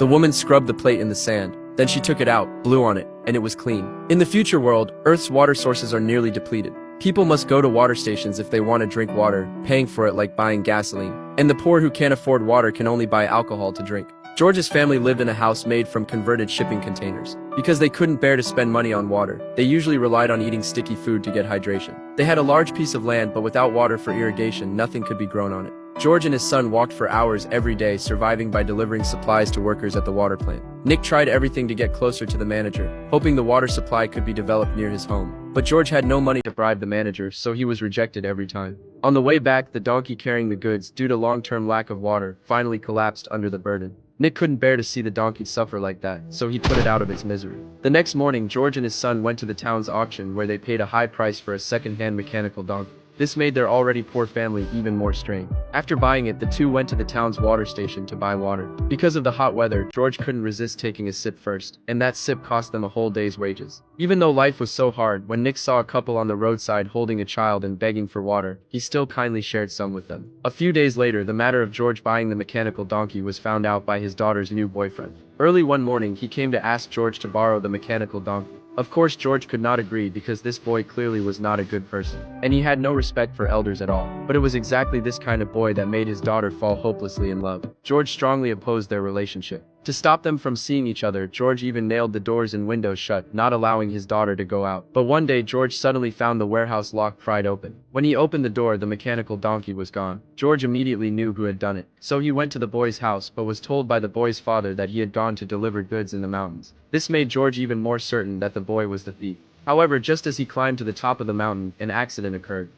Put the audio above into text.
The woman scrubbed the plate in the sand. Then she took it out, blew on it, and it was clean. In the future world, Earth's water sources are nearly depleted. People must go to water stations if they want to drink water, paying for it like buying gasoline. And the poor who can't afford water can only buy alcohol to drink. George's family lived in a house made from converted shipping containers. Because they couldn't bear to spend money on water, they usually relied on eating sticky food to get hydration. They had a large piece of land, but without water for irrigation, nothing could be grown on it. George and his son walked for hours every day, surviving by delivering supplies to workers at the water plant. Nick tried everything to get closer to the manager, hoping the water supply could be developed near his home. But George had no money to bribe the manager, so he was rejected every time. On the way back, the donkey carrying the goods, due to long-term lack of water, finally collapsed under the burden. Nick couldn't bear to see the donkey suffer like that, so he put it out of its misery. The next morning, George and his son went to the town's auction where they paid a high price for a second-hand mechanical donkey. This made their already poor family even more strained. After buying it, the two went to the town's water station to buy water. Because of the hot weather, George couldn't resist taking a sip first, and that sip cost them a whole day's wages. Even though life was so hard, when Nick saw a couple on the roadside holding a child and begging for water, he still kindly shared some with them. A few days later, the matter of George buying the mechanical donkey was found out by his daughter's new boyfriend. Early one morning, he came to ask George to borrow the mechanical donkey. Of course, George could not agree because this boy clearly was not a good person, and he had no respect for elders at all. But it was exactly this kind of boy that made his daughter fall hopelessly in love. George strongly opposed their relationship. To stop them from seeing each other, George even nailed the doors and windows shut, not allowing his daughter to go out. But one day, George suddenly found the warehouse lock pried open. When he opened the door, the mechanical donkey was gone. George immediately knew who had done it. So he went to the boy's house, but was told by the boy's father that he had gone to deliver goods in the mountains. This made George even more certain that the boy was the thief. However, just as he climbed to the top of the mountain, an accident occurred.